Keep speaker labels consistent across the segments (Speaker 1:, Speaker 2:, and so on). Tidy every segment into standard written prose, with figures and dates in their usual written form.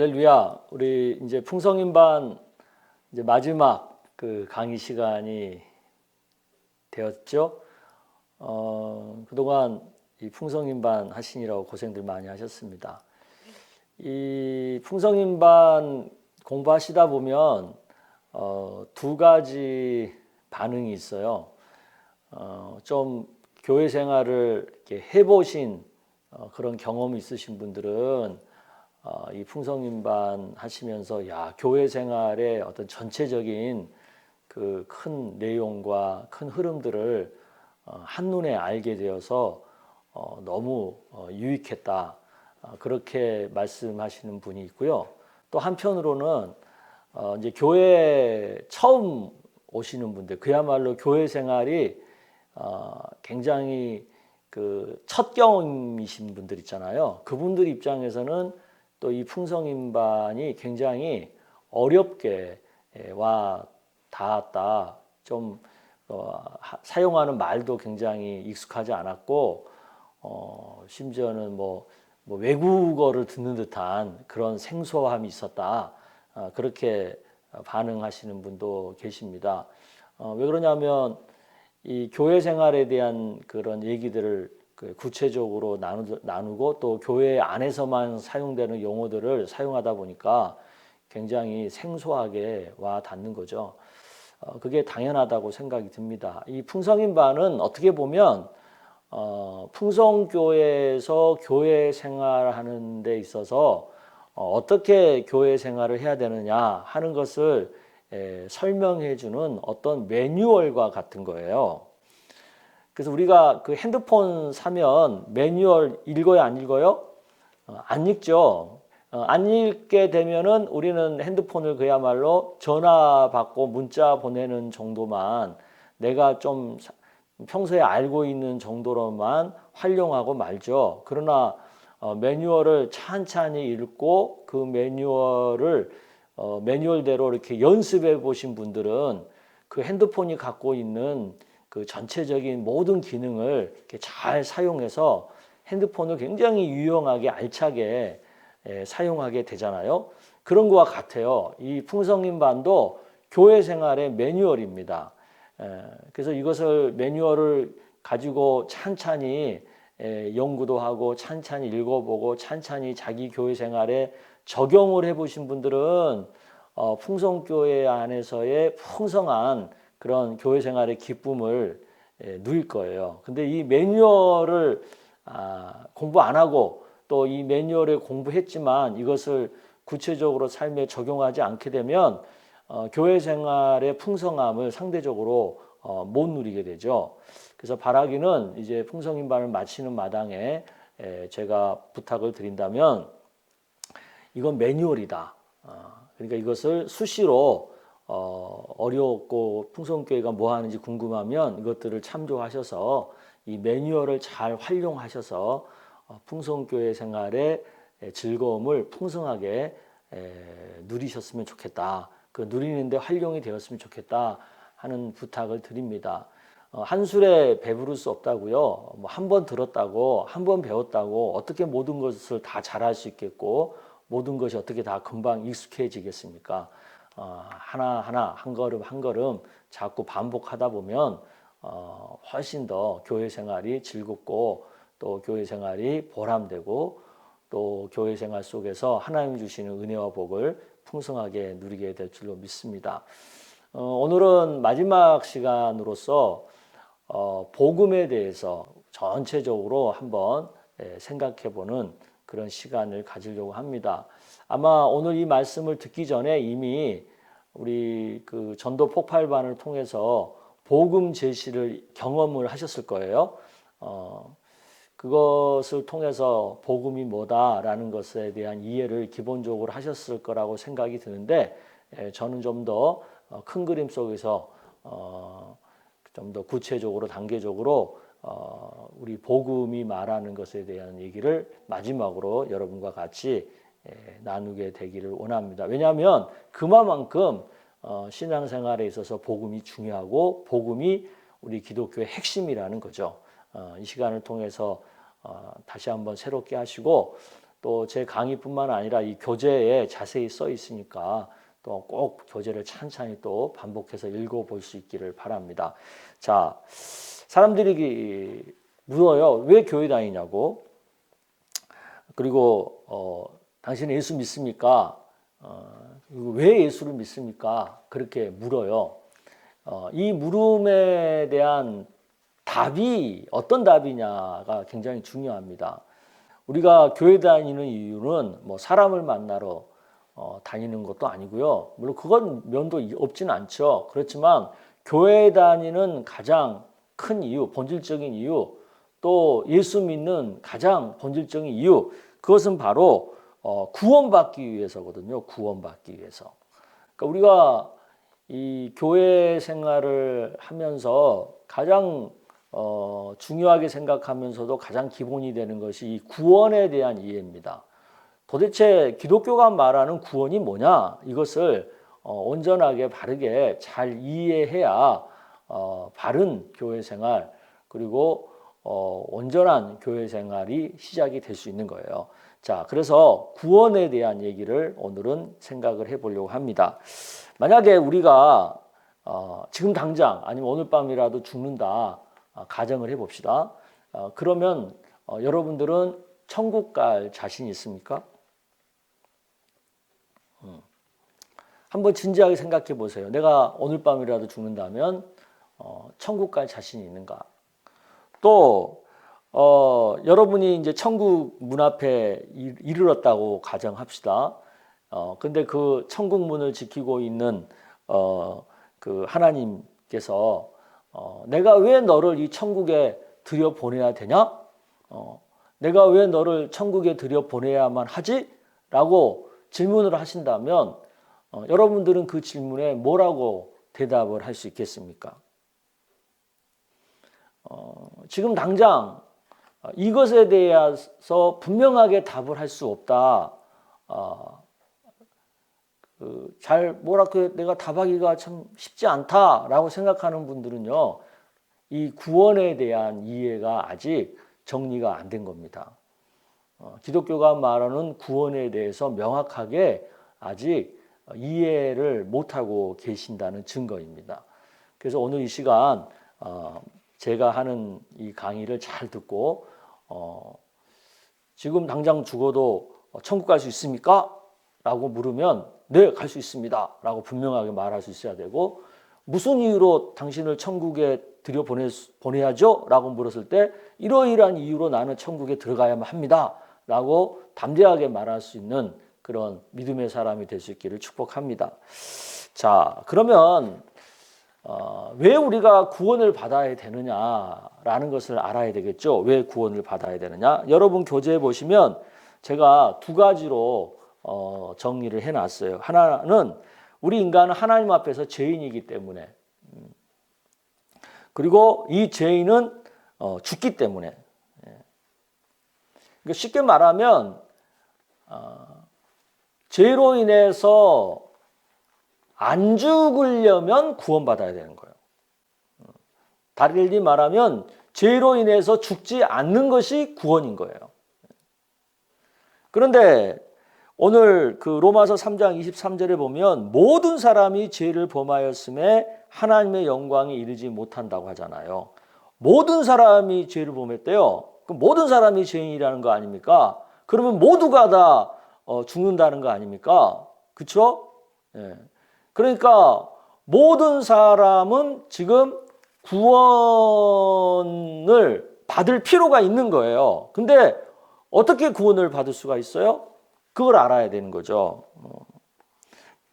Speaker 1: 할렐루야. 우리 이제 풍성인반 이제 마지막 그 강의 시간이 되었죠. 그동안 이 풍성인반 하시느라고 고생들 많이 하셨습니다. 이 풍성인반 공부하시다 보면 두 가지 반응이 있어요. 좀 교회 생활을 이렇게 해보신 그런 경험이 있으신 분들은 이 풍성인반 하시면서 교회 생활의 어떤 전체적인 그 큰 내용과 큰 흐름들을 한눈에 알게 되어서 너무 유익했다. 그렇게 말씀하시는 분이 있고요. 또 한편으로는 이제 교회 처음 오시는 분들, 그야말로 교회 생활이 굉장히 그 첫 경험이신 분들 있잖아요. 그분들 입장에서는 또 이 풍성인반이 굉장히 어렵게 와 닿았다. 좀 사용하는 말도 굉장히 익숙하지 않았고 심지어는 뭐 외국어를 듣는 듯한 그런 생소함이 있었다. 그렇게 반응하시는 분도 계십니다. 왜 그러냐면 이 교회 생활에 대한 그런 얘기들을 구체적으로 나누고 또 교회 안에서만 사용되는 용어들을 사용하다 보니까 굉장히 생소하게 와 닿는 거죠. 그게 당연하다고 생각이 듭니다. 이 풍성인반은 어떻게 보면 풍성교회에서 교회 생활하는 데 있어서 어떻게 교회 생활을 해야 되느냐 하는 것을 설명해 주는 어떤 매뉴얼과 같은 거예요. 그래서 우리가 그 핸드폰 사면 매뉴얼 읽어요, 안 읽어요? 안 읽죠. 안 읽게 되면은 우리는 핸드폰을 그야말로 전화 받고 문자 보내는 정도만 내가 좀 평소에 알고 있는 정도로만 활용하고 말죠. 그러나 매뉴얼을 찬찬히 읽고 그 매뉴얼을 매뉴얼대로 이렇게 연습해 보신 분들은 그 핸드폰이 갖고 있는 그 전체적인 모든 기능을 이렇게 잘 사용해서 핸드폰을 굉장히 유용하게 알차게 사용하게 되잖아요. 그런 것과 같아요. 이 풍성인반도 교회 생활의 매뉴얼입니다. 그래서 이것을 매뉴얼을 가지고 찬찬히 연구도 하고 찬찬히 읽어보고 찬찬히 자기 교회 생활에 적용을 해보신 분들은 풍성교회 안에서의 풍성한 그런 교회 생활의 기쁨을 누릴 거예요. 근데 이 매뉴얼을 공부 안 하고 또 이 매뉴얼을 공부했지만 이것을 구체적으로 삶에 적용하지 않게 되면 교회 생활의 풍성함을 상대적으로 못 누리게 되죠. 그래서 바라기는 이제 풍성인반을 마치는 마당에 제가 부탁을 드린다면 이건 매뉴얼이다. 그러니까 이것을 수시로 어렵고 풍성교회가 뭐 하는지 궁금하면 이것들을 참조하셔서 이 매뉴얼을 잘 활용하셔서 풍성교회 생활의 즐거움을 풍성하게 누리셨으면 좋겠다. 그 누리는데 활용이 되었으면 좋겠다 하는 부탁을 드립니다. 한 술에 배부를 수 없다고요. 뭐 한 번 들었다고 한 번 배웠다고 어떻게 모든 것을 다 잘할 수 있겠고 모든 것이 어떻게 다 금방 익숙해지겠습니까? 하나하나 한 걸음 한 걸음 자꾸 반복하다 보면 훨씬 더 교회 생활이 즐겁고 또 교회 생활이 보람되고 또 교회 생활 속에서 하나님 주시는 은혜와 복을 풍성하게 누리게 될 줄로 믿습니다. 오늘은 마지막 시간으로서 복음에 대해서 전체적으로 한번 생각해보는 그런 시간을 가지려고 합니다. 아마 오늘 이 말씀을 듣기 전에 이미 우리 그 전도 폭발반을 통해서 복음 제시를 경험을 하셨을 거예요. 그것을 통해서 복음이 뭐다라는 것에 대한 이해를 기본적으로 하셨을 거라고 생각이 드는데 저는 좀 더 큰 그림 속에서 좀 더 구체적으로 단계적으로 우리 복음이 말하는 것에 대한 얘기를 마지막으로 여러분과 같이 나누게 되기를 원합니다. 왜냐하면 그만큼 신앙생활에 있어서 복음이 중요하고 복음이 우리 기독교의 핵심이라는 거죠. 이 시간을 통해서 다시 한번 새롭게 하시고 또 제 강의뿐만 아니라 이 교재에 자세히 써 있으니까 또 꼭 교재를 찬찬히 또 반복해서 읽어볼 수 있기를 바랍니다. 자, 사람들이 물어요. 왜 교회 다니냐고. 그리고 당신은 예수 믿습니까? 왜 예수를 믿습니까? 그렇게 물어요. 이 물음에 대한 답이 어떤 답이냐가 굉장히 중요합니다. 우리가 교회 다니는 이유는 뭐 사람을 만나러 다니는 것도 아니고요. 물론 그건 면도 없지는 않죠. 그렇지만 교회 다니는 가장 큰 이유, 본질적인 이유, 또 예수 믿는 가장 본질적인 이유, 그것은 바로 구원받기 위해서거든요. 구원받기 위해서. 그러니까 우리가 이 교회 생활을 하면서 가장 중요하게 생각하면서도 가장 기본이 되는 것이 이 구원에 대한 이해입니다. 도대체 기독교가 말하는 구원이 뭐냐? 이것을 온전하게 바르게 잘 이해해야 바른 교회 생활 그리고 온전한 교회 생활이 시작이 될 수 있는 거예요. 자, 그래서 구원에 대한 얘기를 오늘은 생각을 해보려고 합니다. 만약에 우리가 지금 당장 아니면 오늘 밤이라도 죽는다 가정을 해봅시다. 그러면 여러분들은 천국 갈 자신 있습니까? 한번 진지하게 생각해 보세요. 내가 오늘 밤이라도 죽는다면 천국 갈 자신이 있는가? 또 여러분이 이제 천국 문 앞에 이르렀다고 가정합시다. 근데 그 천국 문을 지키고 있는 그 하나님께서 내가 왜 너를 이 천국에 들여 보내야 되냐? 내가 왜 너를 천국에 들여 보내야만 하지? 라고 질문을 하신다면 여러분들은 그 질문에 뭐라고 대답을 할 수 있겠습니까? 지금 당장 이것에 대해서 분명하게 답을 할 수 없다. 내가 답하기가 참 쉽지 않다라고 생각하는 분들은요, 이 구원에 대한 이해가 아직 정리가 안 된 겁니다. 기독교가 말하는 구원에 대해서 명확하게 아직 이해를 못하고 계신다는 증거입니다. 그래서 오늘 이 시간 제가 하는 이 강의를 잘 듣고 지금 당장 죽어도 천국 갈 수 있습니까? 라고 물으면 네, 갈 수 있습니다 라고 분명하게 말할 수 있어야 되고, 무슨 이유로 당신을 천국에 들여보내야죠? 라고 물었을 때 이러이러한 이유로 나는 천국에 들어가야만 합니다 라고 담대하게 말할 수 있는 그런 믿음의 사람이 될 수 있기를 축복합니다. 자, 그러면 왜 우리가 구원을 받아야 되느냐라는 것을 알아야 되겠죠. 왜 구원을 받아야 되느냐? 여러분 교재에 보시면 제가 두 가지로 정리를 해놨어요. 하나는 우리 인간은 하나님 앞에서 죄인이기 때문에, 그리고 이 죄인은 죽기 때문에. 그러니까 쉽게 말하면 죄로 인해서 안 죽으려면 구원받아야 되는 거예요. 달리 말하면 죄로 인해서 죽지 않는 것이 구원인 거예요. 그런데 오늘 그 로마서 3장 23절에 보면 모든 사람이 죄를 범하였음에 하나님의 영광에 이르지 못한다고 하잖아요. 모든 사람이 죄를 범했대요. 그럼 모든 사람이 죄인이라는 거 아닙니까? 그러면 모두가 다 죽는다는 거 아닙니까? 그렇죠? 예. 그러니까 모든 사람은 지금 구원을 받을 필요가 있는 거예요. 근데 어떻게 구원을 받을 수가 있어요? 그걸 알아야 되는 거죠.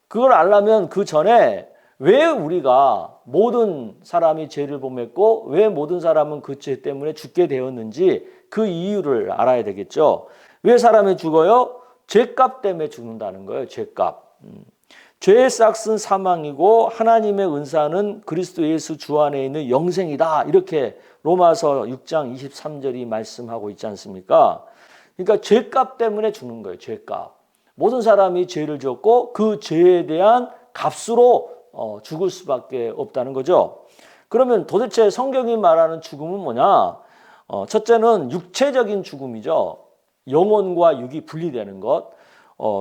Speaker 1: 그걸 알려면 그 전에 왜 우리가 모든 사람이 죄를 범했고 왜 모든 사람은 그 죄 때문에 죽게 되었는지 그 이유를 알아야 되겠죠. 왜 사람이 죽어요? 죄값 때문에 죽는다는 거예요. 죄값. 죄의 싹은 사망이고 하나님의 은사는 그리스도 예수 주 안에 있는 영생이다. 이렇게 로마서 6장 23절이 말씀하고 있지 않습니까? 그러니까 죄값 때문에 죽는 거예요. 죄값. 모든 사람이 죄를 지었고 그 죄에 대한 값으로 죽을 수밖에 없다는 거죠. 그러면 도대체 성경이 말하는 죽음은 뭐냐? 첫째는 육체적인 죽음이죠. 영혼과 육이 분리되는 것.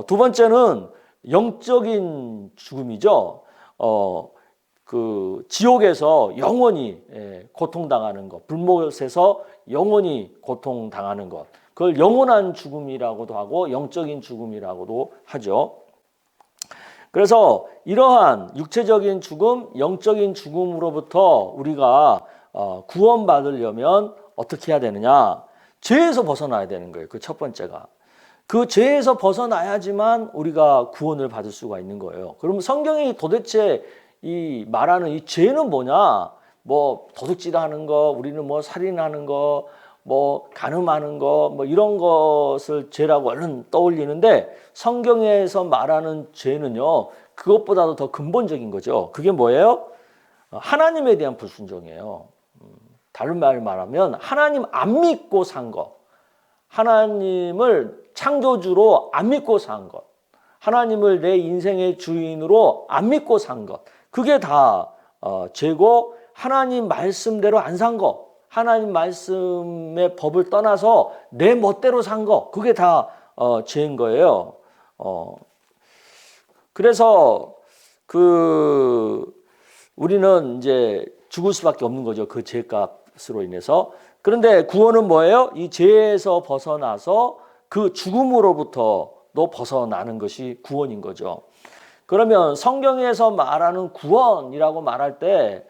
Speaker 1: 두 번째는 영적인 죽음이죠. 그 지옥에서 영원히 고통당하는 것, 불못에서 영원히 고통당하는 것. 그걸 영원한 죽음이라고도 하고 영적인 죽음이라고도 하죠. 그래서 이러한 육체적인 죽음, 영적인 죽음으로부터 우리가 구원받으려면 어떻게 해야 되느냐? 죄에서 벗어나야 되는 거예요. 그 첫 번째가. 그 죄에서 벗어나야지만 우리가 구원을 받을 수가 있는 거예요. 그러면 성경이 도대체 이 말하는 이 죄는 뭐냐? 뭐 도둑질하는 거, 우리는 뭐 살인하는 거, 뭐 간음하는 거, 뭐 이런 것을 죄라고 얼른 떠올리는데 성경에서 말하는 죄는요, 그것보다도 더 근본적인 거죠. 그게 뭐예요? 하나님에 대한 불순종이에요. 다른 말을 말하면 하나님 안 믿고 산 것, 하나님을 창조주로 안 믿고 산 것, 하나님을 내 인생의 주인으로 안 믿고 산 것, 그게 다 죄고, 하나님 말씀대로 안 산 것, 하나님 말씀의 법을 떠나서 내 멋대로 산 것, 그게 다 죄인 거예요. 그래서 우리는 이제 죽을 수밖에 없는 거죠. 그 죄값으로 인해서. 그런데 구원은 뭐예요? 이 죄에서 벗어나서 그 죽음으로부터도 벗어나는 것이 구원인 거죠. 그러면 성경에서 말하는 구원이라고 말할 때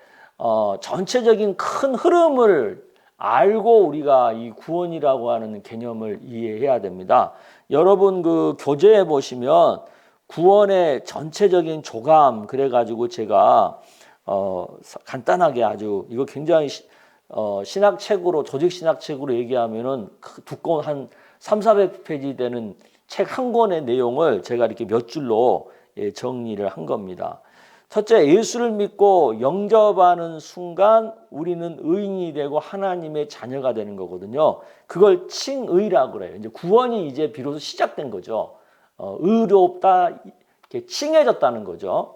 Speaker 1: 전체적인 큰 흐름을 알고 우리가 이 구원이라고 하는 개념을 이해해야 됩니다. 여러분 그 교재에 보시면 구원의 전체적인 조감 그래가지고 제가 간단하게 아주 이거 굉장히 신학책으로 조직 신학책으로 얘기하면은 두꺼운 한 300~400페이지 되는 책 한 권의 내용을 제가 이렇게 몇 줄로 정리를 한 겁니다. 첫째, 예수를 믿고 영접하는 순간 우리는 의인이 되고 하나님의 자녀가 되는 거거든요. 그걸 칭의라고 그래요. 이제 구원이 이제 비로소 시작된 거죠. 의롭다, 이렇게 칭해졌다는 거죠.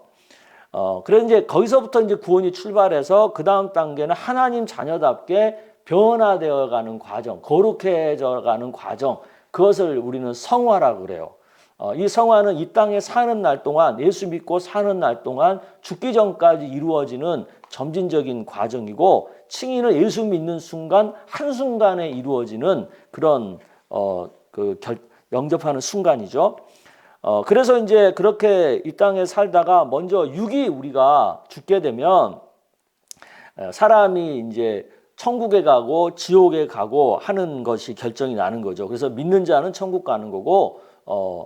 Speaker 1: 그래서 이제 거기서부터 이제 구원이 출발해서 그 다음 단계는 하나님 자녀답게 변화되어 가는 과정, 거룩해져 가는 과정, 그것을 우리는 성화라고 그래요. 이 성화는 이 땅에 사는 날 동안, 예수 믿고 사는 날 동안 죽기 전까지 이루어지는 점진적인 과정이고, 칭의는 예수 믿는 순간 한순간에 이루어지는 그런 영접하는 순간이죠. 그래서 이제 그렇게 이 땅에 살다가 먼저 육이 우리가 죽게 되면 사람이 이제 천국에 가고 지옥에 가고 하는 것이 결정이 나는 거죠. 그래서 믿는 자는 천국 가는 거고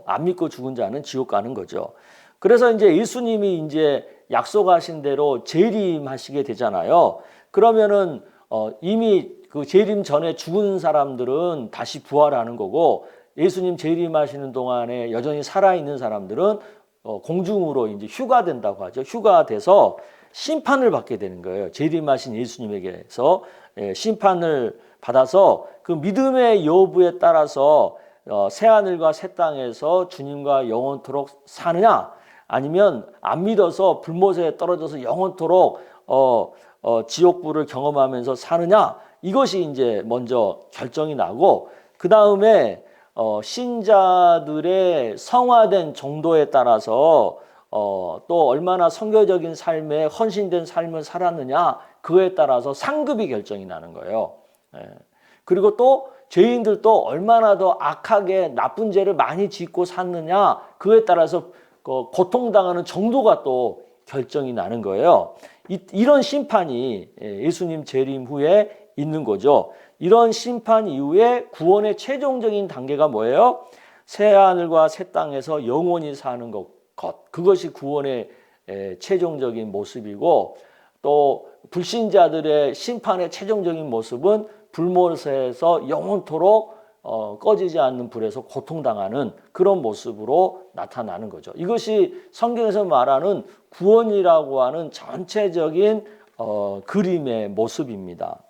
Speaker 1: 안 믿고 죽은 자는 지옥 가는 거죠. 그래서 이제 예수님이 이제 약속하신 대로 재림하시게 되잖아요. 그러면은 이미 그 재림 전에 죽은 사람들은 다시 부활하는 거고, 예수님 재림하시는 동안에 여전히 살아있는 사람들은 공중으로 이제 휴가된다고 하죠. 휴가돼서 심판을 받게 되는 거예요. 재림하신 예수님에게서 심판을 받아서 그 믿음의 여부에 따라서 새하늘과 새 땅에서 주님과 영원토록 사느냐, 아니면 안 믿어서 불못에 떨어져서 영원토록 지옥불을 경험하면서 사느냐, 이것이 이제 먼저 결정이 나고, 그 다음에 신자들의 성화된 정도에 따라서 또 얼마나 선교적인 삶에 헌신된 삶을 살았느냐, 그거에 따라서 상급이 결정이 나는 거예요. 그리고 또 죄인들도 얼마나 더 악하게 나쁜 죄를 많이 짓고 샀느냐, 그거에 따라서 고통당하는 정도가 또 결정이 나는 거예요. 이런 심판이 예수님 재림 후에 있는 거죠. 이런 심판 이후에 구원의 최종적인 단계가 뭐예요? 새하늘과 새 땅에서 영원히 사는 것. 그것이 구원의 최종적인 모습이고, 또 불신자들의 심판의 최종적인 모습은 불못에서 영원토록 꺼지지 않는 불에서 고통당하는 그런 모습으로 나타나는 거죠. 이것이 성경에서 말하는 구원이라고 하는 전체적인 그림의 모습입니다.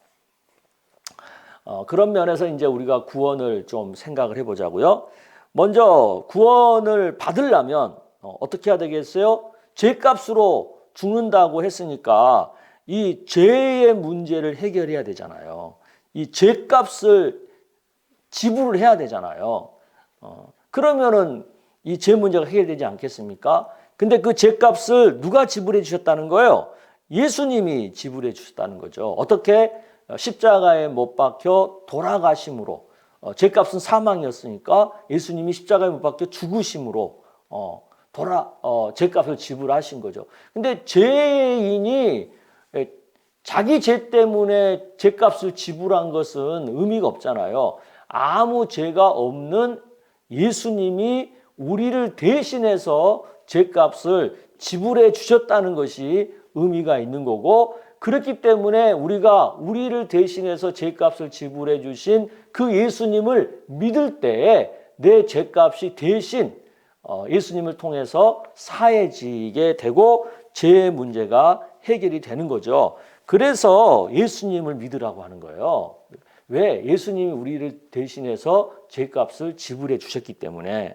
Speaker 1: 그런 면에서 이제 우리가 구원을 좀 생각을 해보자고요. 먼저 구원을 받으려면 어떻게 해야 되겠어요? 죄값으로 죽는다고 했으니까 이 죄의 문제를 해결해야 되잖아요. 이 죄값을 지불을 해야 되잖아요. 그러면은 이 죄 문제가 해결되지 않겠습니까? 근데 그 죄값을 누가 지불해 주셨다는 거예요? 예수님이 지불해 주셨다는 거죠. 어떻게? 십자가에 못 박혀 돌아가심으로. 죄값은 사망이었으니까 예수님이 십자가에 못 박혀 죽으심으로 죄값을 지불하신 거죠. 근데 죄인이 자기 죄 때문에 죄값을 지불한 것은 의미가 없잖아요. 아무 죄가 없는 예수님이 우리를 대신해서 죄값을 지불해 주셨다는 것이 의미가 있는 거고, 그렇기 때문에 우리가 우리를 대신해서 죄값을 지불해 주신 그 예수님을 믿을 때에 내 죄값이 대신 예수님을 통해서 사해지게 되고 죄의 문제가 해결이 되는 거죠. 그래서 예수님을 믿으라고 하는 거예요. 왜? 예수님이 우리를 대신해서 죄값을 지불해 주셨기 때문에.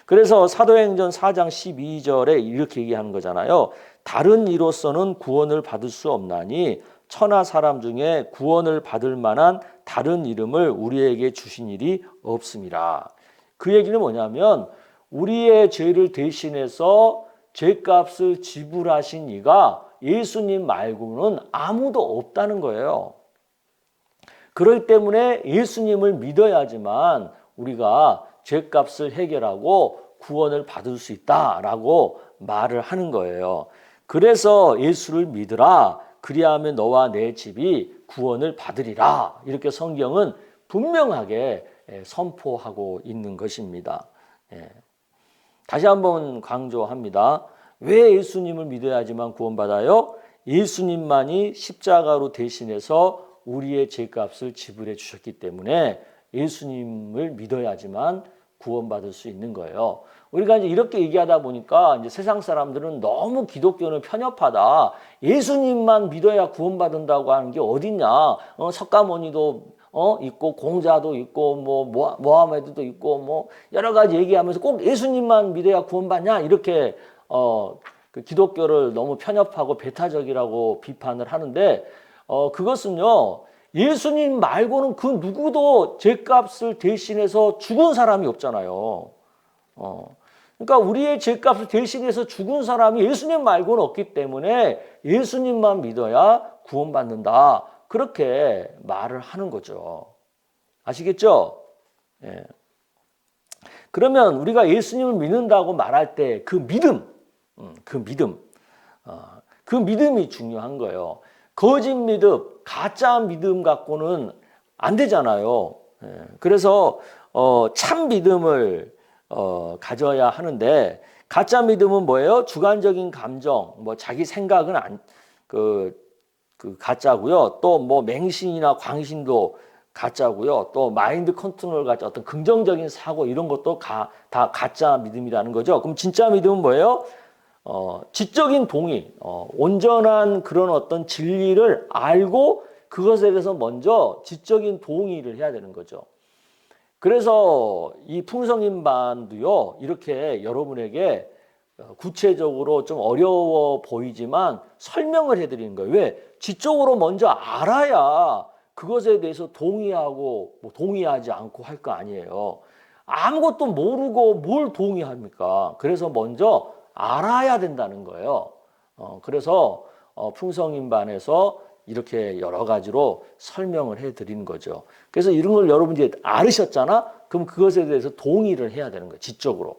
Speaker 1: 그래서 사도행전 4장 12절에 이렇게 얘기하는 거잖아요. 다른 이로서는 구원을 받을 수 없나니 천하 사람 중에 구원을 받을 만한 다른 이름을 우리에게 주신 일이 없습니다. 그 얘기는 뭐냐면 우리의 죄를 대신해서 죄값을 지불하신 이가 예수님 말고는 아무도 없다는 거예요. 그렇기 때문에 예수님을 믿어야지만 우리가 죄값을 해결하고 구원을 받을 수 있다라고 말을 하는 거예요. 그래서 예수를 믿으라. 그리하면 너와 내 집이 구원을 받으리라. 이렇게 성경은 분명하게 선포하고 있는 것입니다. 다시 한번 강조합니다. 왜 예수님을 믿어야지만 구원받아요? 예수님만이 십자가로 대신해서 우리의 죄값을 지불해 주셨기 때문에 예수님을 믿어야지만 구원받을 수 있는 거예요. 우리가 이제 이렇게 얘기하다 보니까 이제 세상 사람들은 너무 기독교는 편협하다. 예수님만 믿어야 구원받는다고 하는 게 어딨냐. 석가모니도 있고 공자도 있고 뭐 모하메드도 있고 뭐 여러 가지 얘기하면서 꼭 예수님만 믿어야 구원받냐 이렇게 그 기독교를 너무 편협하고 배타적이라고 비판을 하는데 그것은요 예수님 말고는 그 누구도 죄값을 대신해서 죽은 사람이 없잖아요. 그러니까 우리의 죄값을 대신해서 죽은 사람이 예수님 말고는 없기 때문에 예수님만 믿어야 구원받는다. 그렇게 말을 하는 거죠. 아시겠죠? 예. 그러면 우리가 예수님을 믿는다고 말할 때 그 믿음, 그 믿음이 중요한 거예요. 거짓 믿음, 가짜 믿음 갖고는 안 되잖아요. 예. 그래서 참 믿음을 가져야 하는데 가짜 믿음은 뭐예요? 주관적인 감정, 뭐 자기 생각은 그 가짜고요. 또 뭐 맹신이나 광신도 가짜고요. 또 마인드 컨트롤 가짜 어떤 긍정적인 사고 이런 것도 다 가짜 믿음이라는 거죠. 그럼 진짜 믿음은 뭐예요? 지적인 동의, 온전한 그런 어떤 진리를 알고 그것에 대해서 먼저 지적인 동의를 해야 되는 거죠. 그래서 이 풍성인반도요, 이렇게 여러분에게 구체적으로 좀 어려워 보이지만 설명을 해드리는 거예요. 왜? 지적으로 먼저 알아야 그것에 대해서 동의하고 뭐 동의하지 않고 할 거 아니에요. 아무것도 모르고 뭘 동의합니까? 그래서 먼저 알아야 된다는 거예요. 그래서 풍성인반에서 이렇게 여러 가지로 설명을 해드리는 거죠. 그래서 이런 걸 여러분들이 알으셨잖아? 그럼 그것에 대해서 동의를 해야 되는 거예요. 지적으로.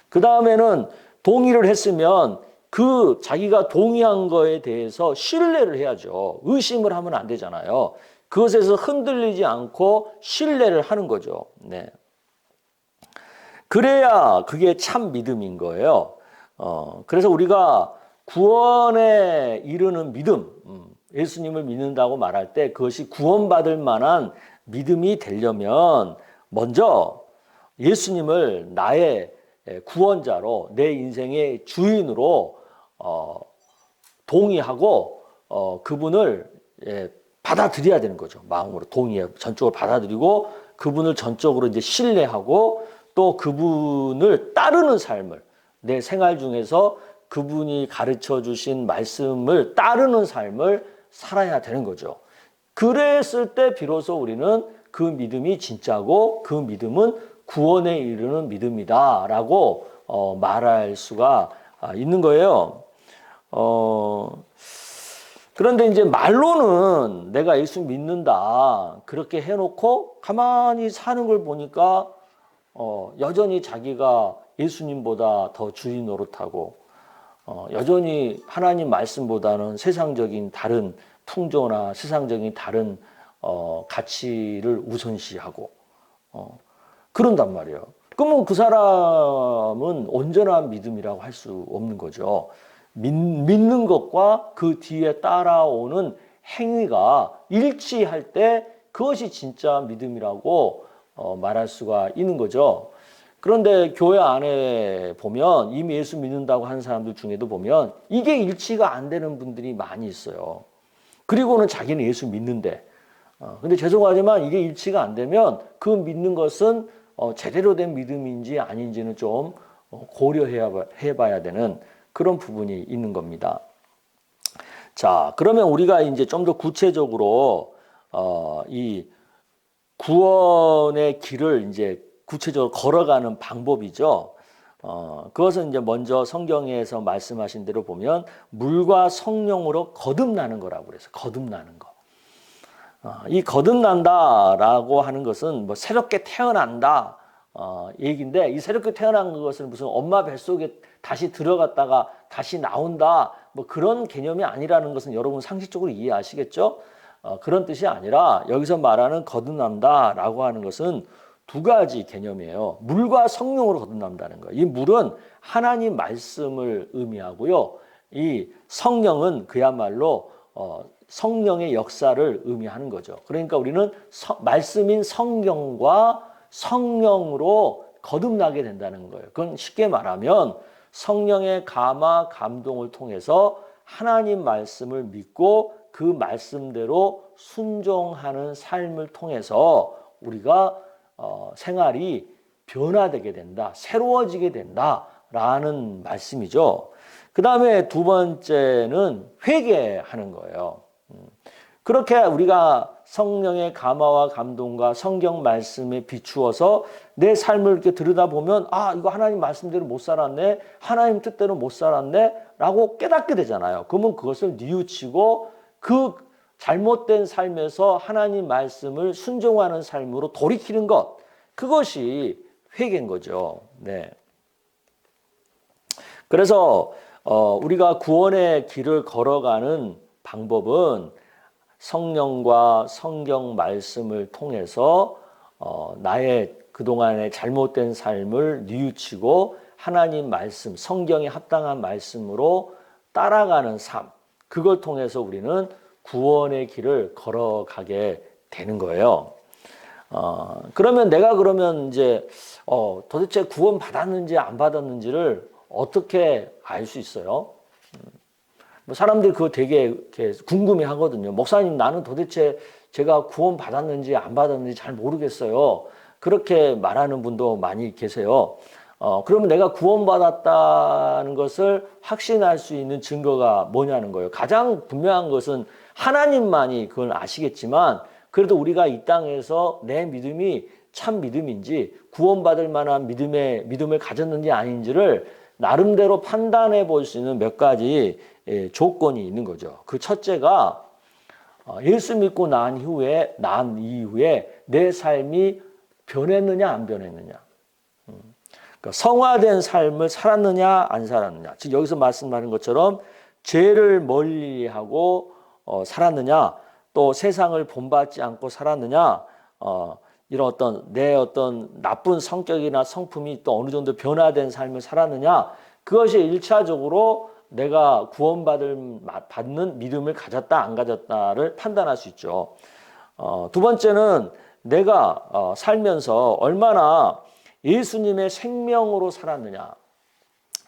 Speaker 1: 그 다음에는 동의를 했으면 그 자기가 동의한 거에 대해서 신뢰를 해야죠. 의심을 하면 안 되잖아요. 그것에서 흔들리지 않고 신뢰를 하는 거죠. 네. 그래야 그게 참 믿음인 거예요. 그래서 우리가 구원에 이르는 믿음, 예수님을 믿는다고 말할 때 그것이 구원받을 만한 믿음이 되려면 먼저 예수님을 나의 구원자로 내 인생의 주인으로 동의하고 그분을 받아들여야 되는 거죠. 마음으로 전적으로 받아들이고 그분을 전적으로 이제 신뢰하고 또 그분을 따르는 삶을 내 생활 중에서 그분이 가르쳐 주신 말씀을 따르는 삶을 살아야 되는 거죠. 그랬을 때 비로소 우리는 그 믿음이 진짜고 그 믿음은 구원에 이르는 믿음이다라고 말할 수가 있는 거예요. 그런데 이제 말로는 내가 예수 믿는다 그렇게 해놓고 가만히 사는 걸 보니까 여전히 자기가 예수님보다 더 주인 노릇하고 여전히 하나님 말씀보다는 세상적인 다른 풍조나 세상적인 다른 가치를 우선시하고 그런단 말이에요. 그러면 그 사람은 온전한 믿음이라고 할 수 없는 거죠. 믿는 것과 그 뒤에 따라오는 행위가 일치할 때 그것이 진짜 믿음이라고 말할 수가 있는 거죠. 그런데 교회 안에 보면 이미 예수 믿는다고 하는 사람들 중에도 보면 이게 일치가 안 되는 분들이 많이 있어요. 그리고는 자기는 예수 믿는데 근데 죄송하지만 이게 일치가 안 되면 그 믿는 것은 제대로 된 믿음인지 아닌지는 좀 고려해 봐야 되는 그런 부분이 있는 겁니다. 자, 그러면 우리가 이제 좀 더 구체적으로 이 구원의 길을 이제 구체적으로 걸어가는 방법이죠. 그것은 이제 먼저 성경에서 말씀하신 대로 보면 물과 성령으로 거듭나는 거라고 그래서 거듭나는 거. 이 거듭난다라고 하는 것은 뭐 새롭게 태어난다 얘기인데 이 새롭게 태어난 것은 무슨 엄마 뱃속에 다시 들어갔다가 다시 나온다 뭐 그런 개념이 아니라는 것은 여러분 상식적으로 이해하시겠죠? 그런 뜻이 아니라 여기서 말하는 거듭난다라고 하는 것은 두 가지 개념이에요. 물과 성령으로 거듭난다는 거예요. 이 물은 하나님 말씀을 의미하고요. 이 성령은 그야말로 성령의 역사를 의미하는 거죠. 그러니까 우리는 말씀인 성경과 성령으로 거듭나게 된다는 거예요. 그건 쉽게 말하면 성령의 감화 감동을 통해서 하나님 말씀을 믿고 그 말씀대로 순종하는 삶을 통해서 우리가 생활이 변화되게 된다, 새로워지게 된다라는 말씀이죠. 그 다음에 두 번째는 회개하는 거예요. 그렇게 우리가 성령의 감화와 감동과 성경 말씀에 비추어서 내 삶을 이렇게 들여다보면 이거 하나님 말씀대로 못 살았네, 하나님 뜻대로 못 살았네 라고 깨닫게 되잖아요. 그러면 그것을 뉘우치고 그 잘못된 삶에서 하나님 말씀을 순종하는 삶으로 돌이키는 것, 그것이 회개인 거죠. 네. 그래서 우리가 구원의 길을 걸어가는 방법은 성령과 성경 말씀을 통해서 나의 그동안의 잘못된 삶을 뉘우치고 하나님 말씀, 성경에 합당한 말씀으로 따라가는 삶, 그걸 통해서 우리는 구원의 길을 걸어가게 되는 거예요. 그러면 내가 이제 도대체 구원 받았는지 안 받았는지를 어떻게 알 수 있어요? 사람들이 그거 되게 이렇게 궁금해 하거든요. 목사님, 나는 도대체 제가 구원 받았는지 안 받았는지 잘 모르겠어요. 그렇게 말하는 분도 많이 계세요. 그러면 내가 구원받았다는 것을 확신할 수 있는 증거가 뭐냐는 거예요. 가장 분명한 것은 하나님만이 그걸 아시겠지만 그래도 우리가 이 땅에서 내 믿음이 참 믿음인지 구원받을 만한 믿음을 가졌는지 아닌지를 나름대로 판단해 볼 수 있는 몇 가지 조건이 있는 거죠. 그 첫째가 예수 믿고 난 이후에 내 삶이 변했느냐 안 변했느냐. 그러니까 성화된 삶을 살았느냐 안 살았느냐. 즉 여기서 말씀하는 것처럼 죄를 멀리하고 살았느냐, 또 세상을 본받지 않고 살았느냐, 이런 내 나쁜 성격이나 성품이 또 어느 정도 변화된 삶을 살았느냐, 그것이 1차적으로 내가 받는 믿음을 가졌다 안 가졌다를 판단할 수 있죠. 두 번째는 내가 살면서 얼마나 예수님의 생명으로 살았느냐.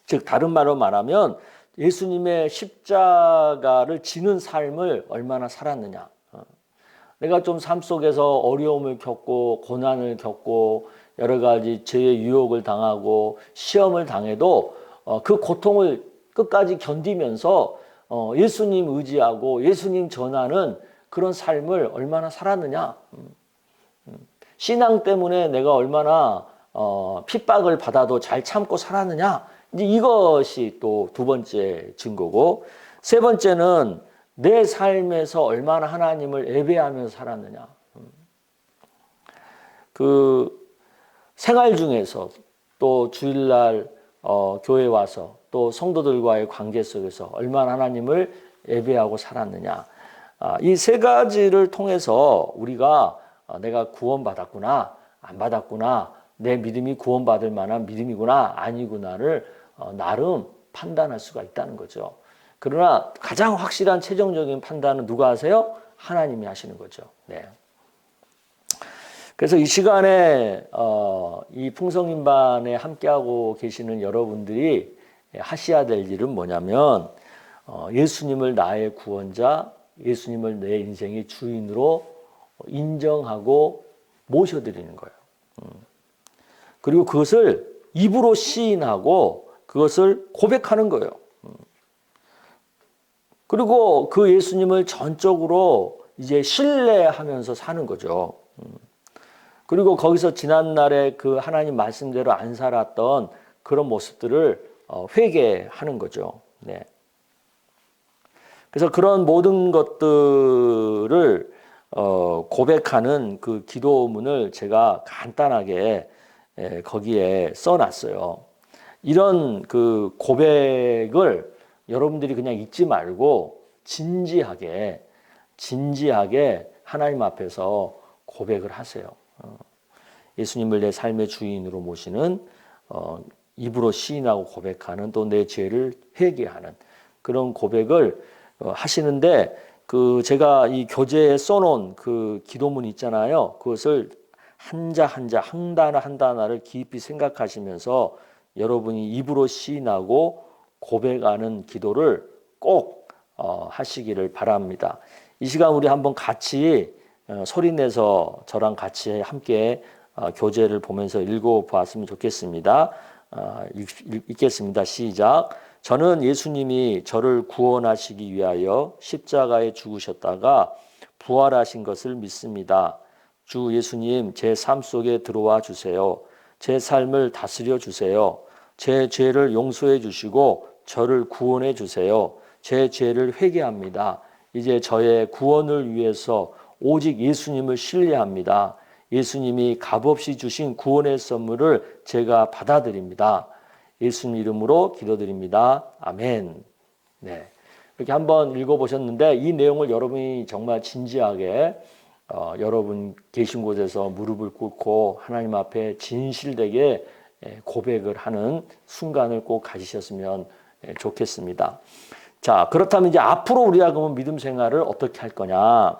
Speaker 1: 즉 다른 말로 말하면 예수님의 십자가를 지는 삶을 얼마나 살았느냐. 내가 좀 삶 속에서 어려움을 겪고 고난을 겪고 여러 가지 죄의 유혹을 당하고 시험을 당해도 그 고통을 끝까지 견디면서 예수님 의지하고 예수님 전하는 그런 삶을 얼마나 살았느냐. 신앙 때문에 내가 얼마나 핍박을 받아도 잘 참고 살았느냐? 이제 이것이 또 두 번째 증거고, 세 번째는 내 삶에서 얼마나 하나님을 예배하면서 살았느냐. 그 생활 중에서 또 주일날 교회 와서 또 성도들과의 관계 속에서 얼마나 하나님을 예배하고 살았느냐. 이 세 가지를 통해서 우리가 내가 구원받았구나, 안 받았구나, 내 믿음이 구원받을 만한 믿음이구나, 아니구나를 나름 판단할 수가 있다는 거죠. 그러나 가장 확실한 최종적인 판단은 누가 하세요? 하나님이 하시는 거죠. 네. 그래서 이 시간에 이 풍성인반에 함께하고 계시는 여러분들이 하셔야 될 일은 뭐냐면 예수님을 나의 구원자, 예수님을 내 인생의 주인으로 인정하고 모셔드리는 거예요. 그리고 그것을 입으로 시인하고 그것을 고백하는 거예요. 그리고 그 예수님을 전적으로 이제 신뢰하면서 사는 거죠. 그리고 거기서 지난날에 그 하나님 말씀대로 안 살았던 그런 모습들을 회개하는 거죠. 네. 그래서 그런 모든 것들을 고백하는 그 기도문을 제가 간단하게 거기에 써놨어요. 이런 그 고백을 여러분들이 그냥 잊지 말고 진지하게 하나님 앞에서 고백을 하세요. 예수님을 내 삶의 주인으로 모시는 입으로 시인하고 고백하는 또 내 죄를 회개하는 그런 고백을 하시는데 그 제가 이 교재에 써놓은 그 기도문 있잖아요. 그것을 한자 한자 한 단어 한 단어를 깊이 생각하시면서 여러분이 입으로 시인하고 고백하는 기도를 꼭 하시기를 바랍니다. 이 시간 우리 한번 같이 소리내서 저랑 같이 함께 교재를 보면서 읽어보았으면 좋겠습니다. 읽겠습니다. 시작. 저는 예수님이 저를 구원하시기 위하여 십자가에 죽으셨다가 부활하신 것을 믿습니다. 주 예수님, 제 삶 속에 들어와 주세요. 제 삶을 다스려 주세요. 제 죄를 용서해 주시고 저를 구원해 주세요. 제 죄를 회개합니다. 이제 저의 구원을 위해서 오직 예수님을 신뢰합니다. 예수님이 값없이 주신 구원의 선물을 제가 받아들입니다. 예수님 이름으로 기도드립니다. 아멘. 네, 이렇게 한번 읽어보셨는데 이 내용을 여러분이 정말 진지하게 여러분 계신 곳에서 무릎을 꿇고 하나님 앞에 진실되게 고백을 하는 순간을 꼭 가지셨으면 좋겠습니다. 자, 그렇다면 이제 앞으로 우리가 그러면 믿음 생활을 어떻게 할 거냐?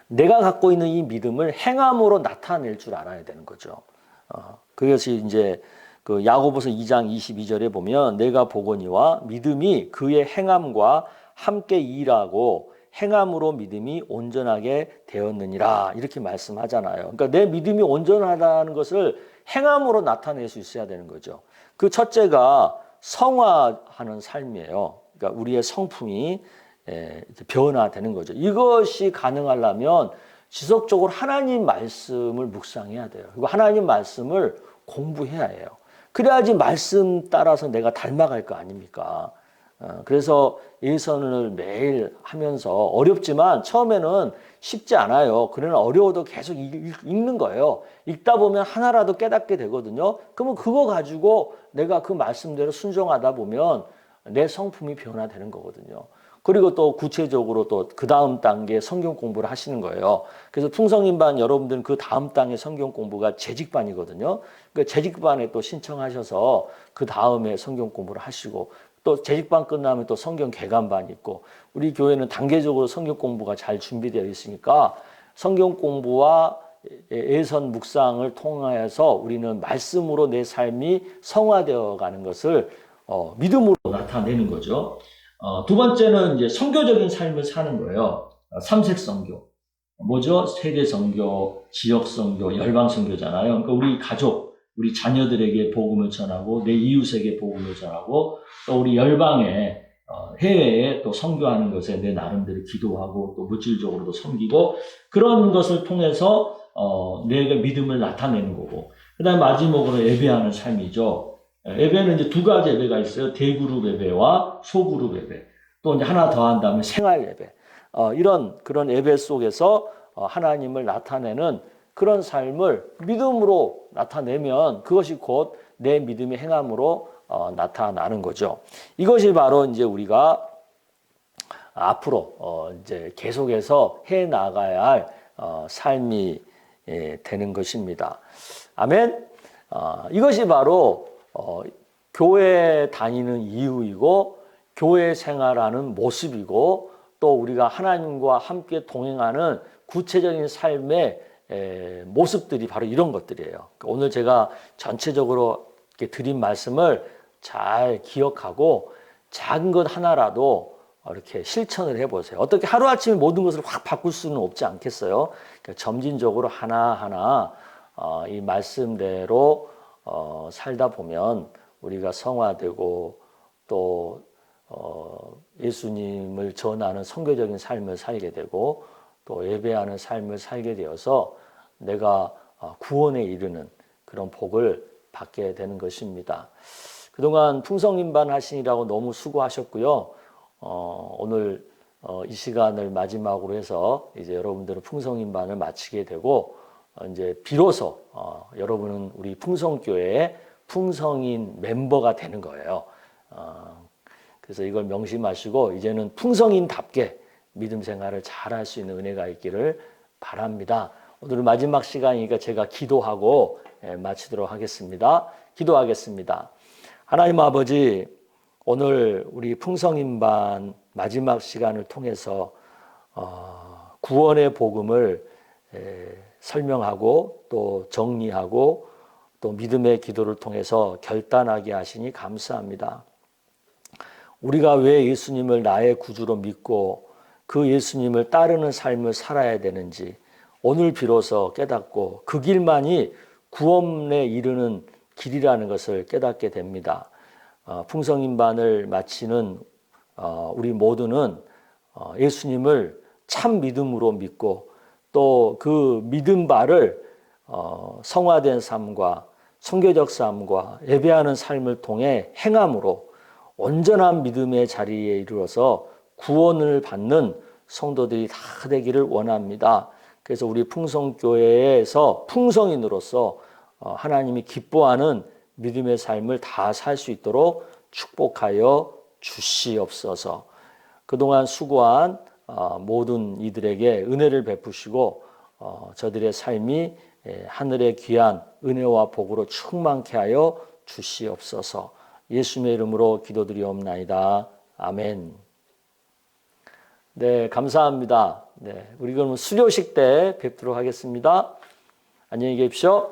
Speaker 1: 내가 갖고 있는 이 믿음을 행함으로 나타낼 줄 알아야 되는 거죠. 그것이 이제 그 야고보서 2장 22절에 보면 내가 보거니와 믿음이 그의 행함과 함께 일하고 행함으로 믿음이 온전하게 되었느니라 이렇게 말씀하잖아요. 그러니까 내 믿음이 온전하다는 것을 행함으로 나타낼 수 있어야 되는 거죠. 그 첫째가 성화하는 삶이에요. 그러니까 우리의 성품이 변화되는 거죠. 이것이 가능하려면 지속적으로 하나님 말씀을 묵상해야 돼요. 그리고 하나님 말씀을 공부해야 해요. 그래야지 말씀 따라서 내가 닮아갈 거 아닙니까? 그래서 예선을 매일 하면서 어렵지만 처음에는 쉽지 않아요. 그러나 어려워도 계속 읽는 거예요. 읽다 보면 하나라도 깨닫게 되거든요. 그러면 그거 가지고 내가 그 말씀대로 순종하다 보면 내 성품이 변화되는 거거든요. 그리고 또 구체적으로 또 그 다음 단계 성경 공부를 하시는 거예요. 그래서 풍성인반 여러분들은 그 다음 단계 성경 공부가 재직반이거든요. 그러니까 재직반에 또 신청하셔서 그 다음에 성경 공부를 하시고 또 재직반 끝나면 또 성경 개관반이 있고 우리 교회는 단계적으로 성경 공부가 잘 준비되어 있으니까 성경 공부와 예선 묵상을 통하여서 우리는 말씀으로 내 삶이 성화되어 가는 것을 믿음으로 나타내는 거죠. 두 번째는 이제 선교적인 삶을 사는 거예요. 삼색 선교. 뭐죠? 세계 선교, 지역 선교, 열방 선교잖아요. 그러니까 우리 가족, 우리 자녀들에게 복음을 전하고 내 이웃에게 복음을 전하고 또 우리 열방에 해외에 또 선교하는 것에 내 나름대로 기도하고 또 물질적으로도 섬기고 그런 것을 통해서 내가 믿음을 나타내는 거고, 그다음에 마지막으로 예배하는 삶이죠. 예배는 이제 두 가지 예배가 있어요. 대그룹 예배와 소그룹 예배. 또 이제 하나 더 한다면 생활 예배. 이런 그런 예배 속에서 하나님을 나타내는 그런 삶을 믿음으로 나타내면 그것이 곧 내 믿음의 행함으로 나타나는 거죠. 이것이 바로 이제 우리가 앞으로 이제 계속해서 해 나가야 할 삶이 되는 것입니다. 아멘. 이것이 바로 교회 다니는 이유이고 교회 생활하는 모습이고 또 우리가 하나님과 함께 동행하는 구체적인 삶의 모습들이 바로 이런 것들이에요. 오늘 제가 전체적으로 이렇게 드린 말씀을 잘 기억하고 작은 것 하나라도 이렇게 실천을 해보세요. 어떻게 하루아침에 모든 것을 확 바꿀 수는 없지 않겠어요? 그러니까 점진적으로 하나하나 이 말씀대로 살다 보면 우리가 성화되고 또 예수님을 전하는 선교적인 삶을 살게 되고 또 예배하는 삶을 살게 되어서 내가 구원에 이르는 그런 복을 받게 되는 것입니다. 그동안 풍성인반 하시느라고 너무 수고하셨고요. 오늘 이 시간을 마지막으로 해서 이제 여러분들은 풍성인반을 마치게 되고 이제 비로소 여러분은 우리 풍성교회의 풍성인 멤버가 되는 거예요. 그래서 이걸 명심하시고 이제는 풍성인답게 믿음 생활을 잘 할 수 있는 은혜가 있기를 바랍니다. 오늘 마지막 시간이니까 제가 기도하고 마치도록 하겠습니다. 기도하겠습니다. 하나님 아버지, 오늘 우리 풍성인반 마지막 시간을 통해서 구원의 복음을 설명하고 또 정리하고 또 믿음의 기도를 통해서 결단하게 하시니 감사합니다. 우리가 왜 예수님을 나의 구주로 믿고 그 예수님을 따르는 삶을 살아야 되는지 오늘 비로소 깨닫고 그 길만이 구원에 이르는 길이라는 것을 깨닫게 됩니다. 풍성인반을 마치는 우리 모두는 예수님을 참 믿음으로 믿고 또 그 믿음 바를 성화된 삶과 선교적 삶과 예배하는 삶을 통해 행함으로 온전한 믿음의 자리에 이르러서 구원을 받는 성도들이 다 되기를 원합니다. 그래서 우리 풍성교회에서 풍성인으로서 하나님이 기뻐하는 믿음의 삶을 다 살 수 있도록 축복하여 주시옵소서. 그동안 수고한 모든 이들에게 은혜를 베푸시고 저들의 삶이 하늘의 귀한 은혜와 복으로 충만케 하여 주시옵소서. 예수님의 이름으로 기도드리옵나이다. 아멘. 네, 감사합니다. 네, 우리 그러면 수료식 때 뵙도록 하겠습니다. 안녕히 계십시오.